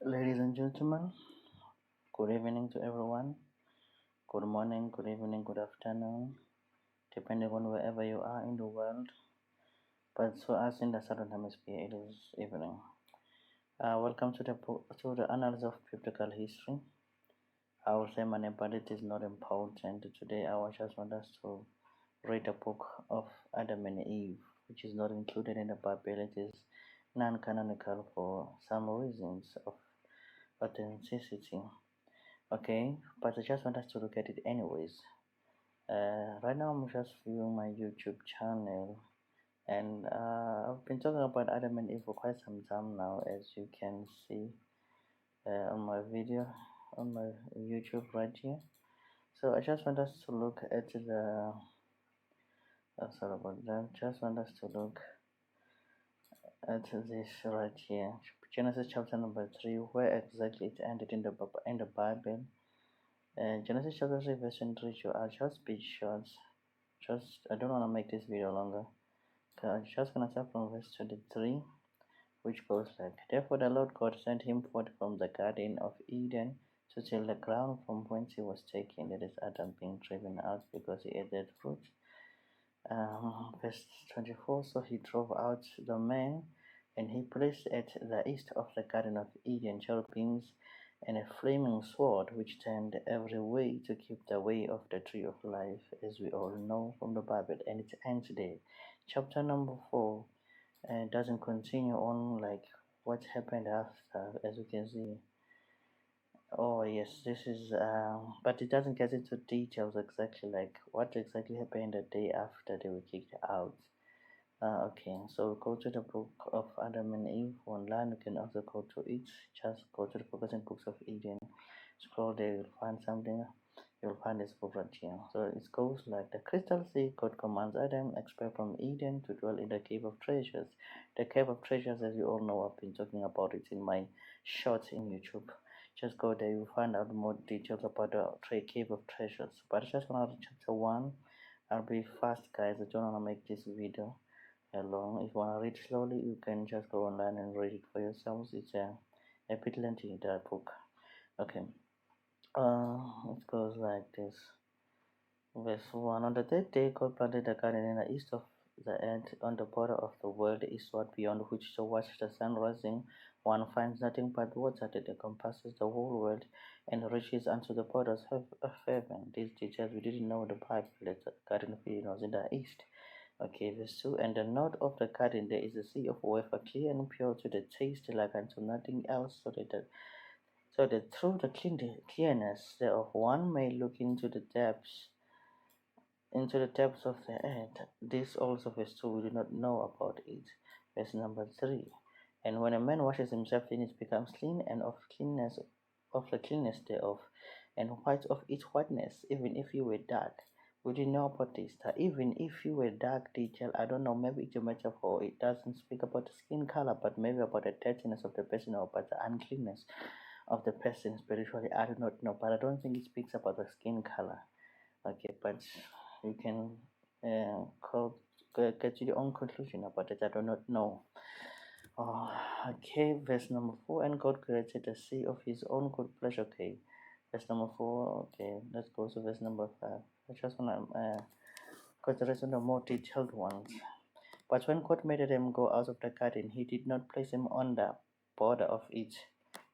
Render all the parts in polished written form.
Ladies and gentlemen, good evening to everyone. Good morning, good evening, good afternoon, depending on wherever you are in the world. But for us in the southern hemisphere, it is evening. Welcome to the Annals of Biblical History. I will say my name, but it is not important. Today, I just want us to read the book of Adam and Eve, which is not included in the Bible. It is non-canonical for some reasons of authenticity. Okay, but I just want us to look at it anyways. Right now, I'm just viewing my YouTube channel, and I've been talking about Adam and Eve for quite some time now, as you can see on my video on my YouTube right here. So I just want us to look at the. Sorry about that. Just want us to look at this right here, Genesis chapter number 3, where exactly it ended in the Bible. Genesis chapter 3, verse 23. I'll just be short. I don't want to make this video longer. Okay, I'm just gonna start from verse 23, which goes like, Therefore the Lord God sent him forth from the garden of Eden to till the ground from whence he was taken. That is Adam being driven out because he ate that fruit. Verse 24. So he drove out the man, and he placed at the east of the garden of Eden cherubims and a flaming sword which turned every way to keep the way of the tree of life, as we all know from the Bible, and it ends there. Chapter number 4 doesn't continue on like what happened after, as you can see. Oh yes, this is but it doesn't get into details exactly like what exactly happened the day after they were kicked out. Okay, so go to the book of Adam and Eve online. You can also go to it. Just go to the Forgotten Books of Eden. Scroll there, you'll find something. You'll find this book right here. So it goes like the crystal sea. God commands Adam, expel from Eden to dwell in the cave of treasures. The cave of treasures, as you all know, I've been talking about it in my shorts in YouTube. Just go there, you'll find out more details about the cave of treasures. But just gonna read chapter 1. I'll be fast, guys. I don't wanna make this video long. If you want to read slowly, you can just go online and read it for yourselves. It's a bit lengthy, that book. Okay. It goes like this. Verse 1. On the third day, God planted a garden in the east of the earth, on the border of the world eastward, beyond which to watch the sun rising. One finds nothing but water that encompasses the whole world and reaches unto the borders of heaven. These details we didn't know in the Bible. That the Garden of Eden was in the east. Okay, verse 2. And the north of the garden there is a sea of water, clear and pure to the taste, like unto nothing else, so that through the clearness thereof one may look into the depths of the earth. This also, verse 2, we do not know about it. Verse number 3. And when a man washes himself, then it becomes clean, and of the cleanness thereof, and white of its whiteness, even if you were dark. We didn't know about this. That even if you were dark detail, I don't know, maybe it's a metaphor. It doesn't speak about the skin color, but maybe about the dirtiness of the person or about the uncleanness of the person spiritually. I do not know, but I don't think it speaks about the skin color. Okay, but you can get to your own conclusion about it. I do not know. Okay, verse number 4. And God created the sea of his own good pleasure. Okay, verse number 4. Okay, let's go to verse number 5. I just want to go to the rest of the more detailed ones. But when God made them go out of the garden, he did not place them on the border of it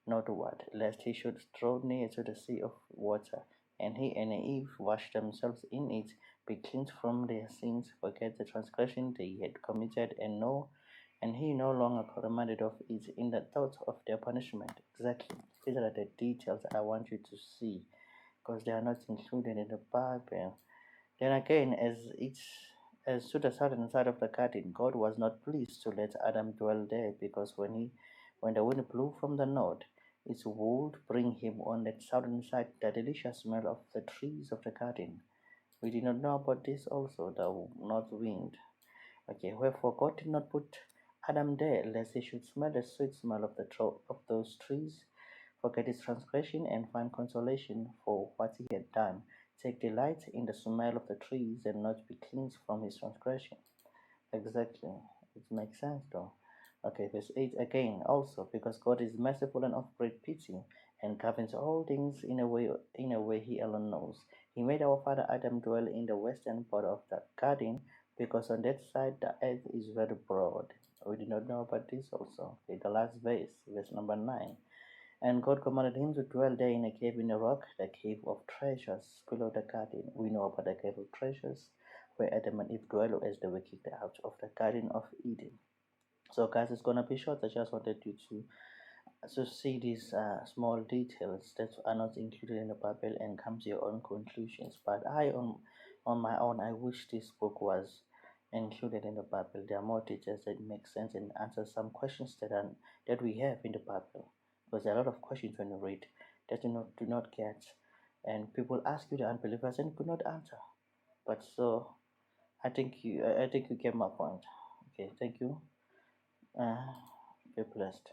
northward, lest he should draw near to the sea of water. And he and Eve washed themselves in it, be cleansed from their sins, forget the transgression they had committed, and he no longer reminded of it in the thought of their punishment. Exactly. These are the details I want you to see, because they are not included in the Bible. Then again, as to the southern side of the garden, God was not pleased to let Adam dwell there, because when the wind blew from the north, it would bring him on that southern side the delicious smell of the trees of the garden. We did not know about this also, the north wind. Okay, wherefore God did not put Adam there, lest he should smell the sweet smell of of those trees, forget his transgression, and find consolation for what he had done. Take delight in the smell of the trees, and not be cleansed from his transgression. Exactly. It makes sense though. Okay, verse 8 again, also because God is merciful and of great pity, and governs all things in a way he alone knows. He made our father Adam dwell in the western part of the garden, because on that side the earth is very broad. We did not know about this also. Okay, the last verse number 9. And God commanded him to dwell there in a cave in a rock, the cave of treasures below the garden. We know about the cave of treasures, where Adam and Eve dwell as they were kicked out of the Garden of Eden. So, guys, it's gonna be short. I just wanted you to see these small details that are not included in the Bible and come to your own conclusions. But on my own, I wish this book was included in the Bible. There are more details that make sense and answer some questions that we have in the Bible. Because there are a lot of questions when you read that you do not get, and people ask you, the unbelievers, and could not answer. But so I think you get my point. Okay, thank you. Uh, be blessed.